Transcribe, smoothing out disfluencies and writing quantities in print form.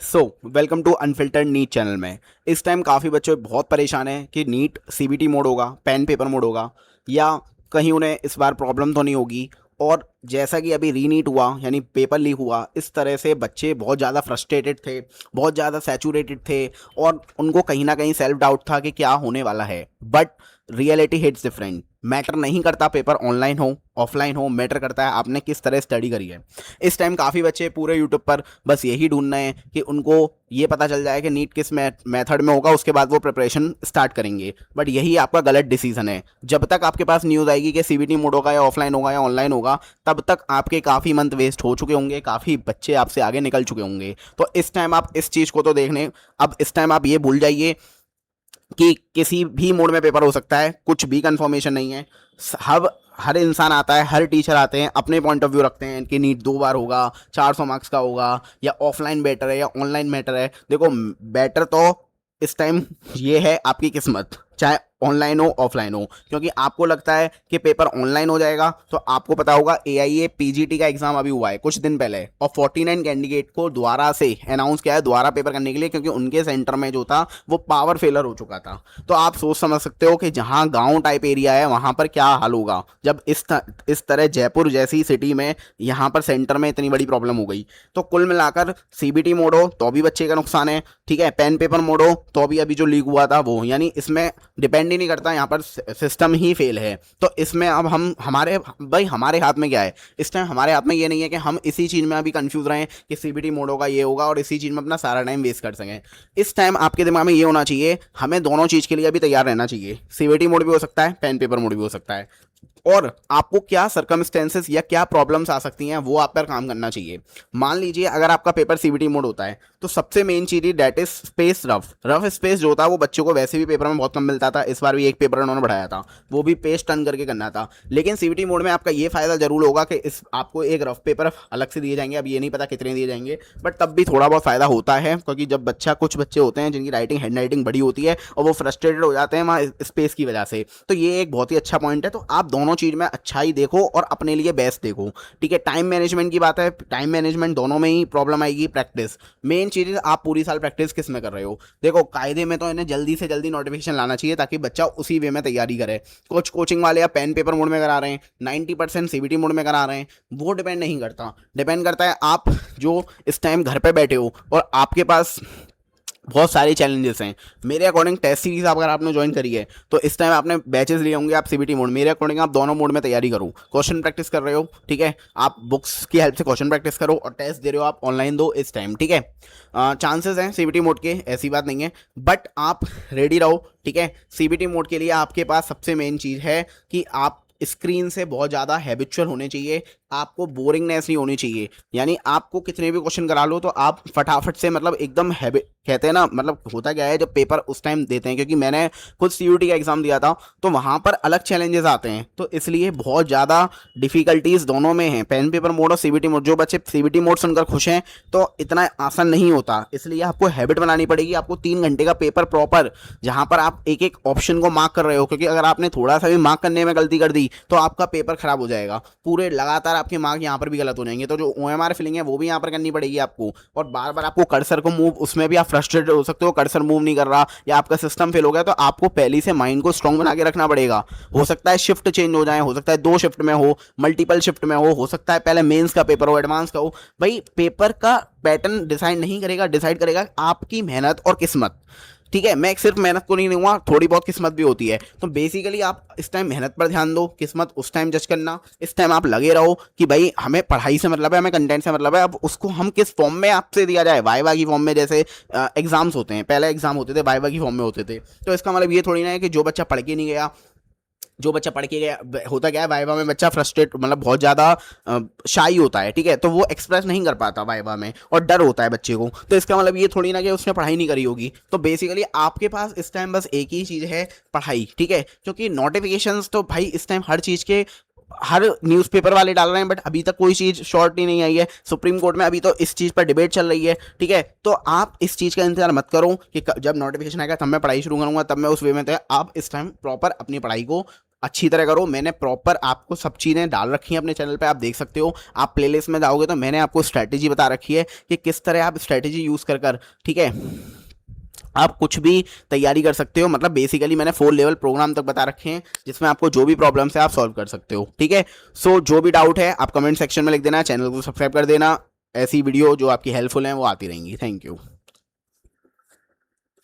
So welcome to unfiltered NEET channel में। इस time काफ़ी बच्चे बहुत परेशान हैं कि नीट सीबीटी मोड होगा, पेन पेपर मोड होगा, या कहीं उन्हें इस बार प्रॉब्लम तो नहीं होगी। और जैसा कि अभी रीनीट हुआ यानी पेपर लीक हुआ, इस तरह से बच्चे बहुत ज़्यादा फ्रस्ट्रेटेड थे, बहुत ज़्यादा सैचुरेटेड थे, और उनको कहीं ना कहीं सेल्फ डाउट था कि क्या होने वाला है। But reality hits different. Matter नहीं करता पेपर ऑनलाइन हो ऑफलाइन हो, मैटर करता है आपने किस तरह स्टडी करी है। इस टाइम काफ़ी बच्चे पूरे यूट्यूब पर बस यही ढूंढ रहे हैं कि उनको ये पता चल जाए कि नीट किस मेथड में होगा, उसके बाद वो प्रिपरेशन स्टार्ट करेंगे। बट यही आपका गलत डिसीजन है। जब तक आपके पास न्यूज़ आएगी कि सीबीटी मोड होगा या ऑफलाइन होगा या ऑनलाइन होगा, तब तक आपके काफ़ी मंथ वेस्ट हो चुके होंगे, काफ़ी बच्चे आपसे आगे निकल चुके होंगे। तो इस टाइम आप इस चीज़ को तो देखने, अब इस टाइम आप ये भूल जाइए कि किसी भी मोड में पेपर हो सकता है, कुछ भी कंफर्मेशन नहीं है। हर हर इंसान आता है, हर टीचर आते हैं, अपने पॉइंट ऑफ व्यू रखते हैं कि नीट 2 बार होगा, 400 मार्क्स का होगा, या ऑफलाइन बेटर है या ऑनलाइन बेटर है। देखो, बेटर तो इस टाइम ये है आपकी किस्मत, चाहे ऑनलाइन हो ऑफलाइन हो। क्योंकि आपको लगता है कि पेपर ऑनलाइन हो जाएगा, तो आपको पता होगा एआईए पीजीटी का एग्जाम अभी हुआ है कुछ दिन पहले, और 49 कैंडिडेट को दोबारा से अनाउंस किया है दोबारा पेपर करने के लिए, क्योंकि उनके सेंटर में जो था वो पावर फेलर हो चुका था। तो आप सोच समझ सकते हो कि जहां गांव टाइप एरिया है वहां पर क्या हाल होगा, जब इस तरह जयपुर जैसी सिटी में यहां पर सेंटर में इतनी बड़ी प्रॉब्लम हो गई। तो कुल मिलाकर सीबीटी मोड हो तो भी बच्चे का नुकसान है, ठीक है, पेन पेपर मोड हो तो भी अभी जो लीक हुआ था वो, यानी इसमें डिपेंड ही नहीं करता, यहाँ पर सिस्टम ही फेल है। तो इसमें अब हम हमारे हाथ में क्या है इस टाइम? हमारे हाथ में ये नहीं है कि हम इसी चीज़ में अभी कंफ्यूज रहें कि सीबीटी मोड होगा ये होगा और इसी चीज़ में अपना सारा टाइम वेस्ट कर सकें। इस टाइम आपके दिमाग में ये होना चाहिए, हमें दोनों चीज़ के लिए अभी तैयार रहना चाहिए। सीबीटी मोड भी हो सकता है, पेन पेपर मोड भी हो सकता है, और आपको क्या सर्कमस्टेंसेस या क्या प्रॉब्लम्स आ सकती हैं वो आप पर काम करना चाहिए। मान लीजिए अगर आपका पेपर सीबीटी मोड होता है, तो सबसे main cheese that is space. Rough space जो होता है वो बच्चों को वैसे भी पेपर में बहुत कम मिलता था, इस बार भी एक पेपर उन्होंने बढ़ाया था, वो भी पेज टर्न करके करना था। लेकिन सीबीटी मोड में आपका ये फायदा जरूर होगा कि इस आपको एक रफ पेपर अलग से दिए जाएंगे, अब ये नहीं पता कितने दिए जाएंगे, बट तब भी थोड़ा बहुत फायदा होता है। क्योंकि जब कुछ बच्चे होते हैं जिनकी राइटिंग हैंड राइटिंग बड़ी होती है और वो फ्रस्ट्रेटेड हो जाते हैं वहाँ स्पेस की वजह से, तो ये एक बहुत ही अच्छा पॉइंट है। तो आप दोनों चीज़ में अच्छाई देखो और अपने लिए बेस्ट देखो, ठीक है। टाइम मैनेजमेंट की बात है, टाइम मैनेजमेंट दोनों में ही प्रॉब्लम आएगी। प्रैक्टिस मेन चीज़ है, आप पूरी साल प्रैक्टिस किस में कर रहे हो। देखो, कायदे में तो इन्हें जल्दी से जल्दी नोटिफिकेशन लाना चाहिए ताकि बच्चा उसी वे में तैयारी करे। कुछ कोचिंग वाले या पेन पेपर मोड में करा रहे हैं, 90% सीबीटी मोड में करा रहे हैं, वो डिपेंड नहीं करता। डिपेंड करता है आप जो इस टाइम घर पे बैठे हो और आपके पास बहुत सारे चैलेंजेस हैं। मेरे अकॉर्डिंग टेस्ट सीरीज अगर आपने ज्वाइन करी है तो इस टाइम आपने बैचेस लिए होंगे आप सीबीटी मोड, मेरे अकॉर्डिंग आप दोनों मोड में तैयारी करो। क्वेश्चन प्रैक्टिस कर रहे हो, ठीक है, आप बुक्स की हेल्प से क्वेश्चन प्रैक्टिस करो, और टेस्ट दे रहे हो आप ऑनलाइन दो इस टाइम, ठीक है। चांसेस हैं सीबीटी मोड के, ऐसी बात नहीं है, बट आप रेडी रहो, ठीक है। सीबीटी मोड के लिए आपके पास सबसे मेन चीज़ है कि आप स्क्रीन से बहुत ज़्यादा हैबिचुअल होने चाहिए, आपको बोरिंगनेस नहीं होनी चाहिए। यानी आपको कितने भी क्वेश्चन करा लो तो आप फटाफट से, मतलब एकदम हैबिट कहते हैं ना, मतलब होता क्या है जब पेपर उस टाइम देते हैं, क्योंकि मैंने खुद सीयूटी का एग्जाम दिया था तो वहाँ पर अलग चैलेंजेस आते हैं, तो इसलिए बहुत ज़्यादा डिफिकल्टीज दोनों में हैं, पेन पेपर मोड और सीबीटी मोड। जो बच्चे सीबीटी मोड सुनकर खुश हैं तो इतना आसान नहीं होता, इसलिए आपको हैबिट बनानी पड़ेगी। आपको 3 घंटे का पेपर प्रॉपर, जहाँ पर आप एक एक ऑप्शन को मार्क कर रहे हो, क्योंकि अगर आपने थोड़ा सा भी मार्क करने में गलती कर दी तो आपका पेपर खराब हो जाएगा, पूरे लगातार आपके मार्क यहाँ पर भी गलत हो जाएंगे। तो जो ओएमआर फिलिंग है वो भी यहाँ पर करनी पड़ेगी आपको, और बार बार आपको कर्सर को मूव, उसमें भी आप फ्रस्ट्रेटेड हो सकते हो, कर्सर मूव नहीं कर रहा या आपका सिस्टम फेल हो गया, तो आपको पहले से माइंड को स्ट्रांग बना के रखना पड़ेगा। हो सकता है शिफ्ट चेंज हो जाए, हो सकता है 2 शिफ्ट में मल्टीपल शिफ्ट में हो सकता है पहले मेंस का पेपर हो, एडवांस का हो। भाई, पेपर का पैटर्न डिसाइड नहीं करेगा, डिसाइड करेगा आपकी मेहनत और किस्मत, ठीक है। मैं सिर्फ मेहनत को नहीं दूंगा, थोड़ी बहुत किस्मत भी होती है। तो बेसिकली आप इस टाइम मेहनत पर ध्यान दो, किस्मत उस टाइम जज करना। इस टाइम आप लगे रहो कि भाई हमें पढ़ाई से मतलब है, हमें कंटेंट से मतलब है, अब उसको हम किस फॉर्म में आपसे दिया जाए, वाइवा की फॉर्म में। जैसे एग्जाम्स होते हैं, पहले एग्जाम होते थे वाइवा की फॉर्म में होते थे, तो इसका मतलब ये थोड़ी ना है कि जो बच्चा पढ़ के नहीं गया, जो बच्चा पढ़ के गया, होता क्या है वाइवा में बच्चा फ्रस्ट्रेट, मतलब बहुत ज़्यादा शाई होता है, ठीक है, तो वो एक्सप्रेस नहीं कर पाता वाइवा में, और डर होता है बच्चे को। तो इसका मतलब ये थोड़ी ना कि उसने पढ़ाई नहीं करी होगी। तो बेसिकली आपके पास इस टाइम बस एक ही चीज़ है, पढ़ाई, ठीक है। क्योंकि नोटिफिकेशंस तो भाई इस टाइम हर चीज़ के, हर न्यूज़पेपर वाले डाल रहे हैं, बट अभी तक कोई चीज़ शॉर्ट ही नहीं आई है। सुप्रीम कोर्ट में अभी तो इस चीज़ पर डिबेट चल रही है, ठीक है। तो आप इस चीज़ का इंतजार मत करो कि जब नोटिफिकेशन आएगा तब मैं पढ़ाई शुरू करूंगा, तब मैं उस वे में। तो आप इस टाइम प्रॉपर अपनी पढ़ाई को अच्छी तरह करो। मैंने प्रॉपर आपको सब चीज़ें डाल रखी हैं अपने चैनल पे, आप देख सकते हो। आप प्लेलिस्ट में जाओगे तो मैंने आपको स्ट्रैटेजी बता रखी है कि किस तरह आप स्ट्रैटेजी यूज़ कर कर, ठीक है, आप कुछ भी तैयारी कर सकते हो। मतलब बेसिकली मैंने 4 लेवल प्रोग्राम तक बता रखे हैं जिसमें आपको जो भी प्रॉब्लम्स है आप सॉल्व कर सकते हो, ठीक है। सो जो भी डाउट है आप कमेंट सेक्शन में लिख देना, चैनल को सब्सक्राइब कर देना। ऐसी वीडियो जो आपकी हेल्पफुल हैं वो आती रहेंगी। Thank you.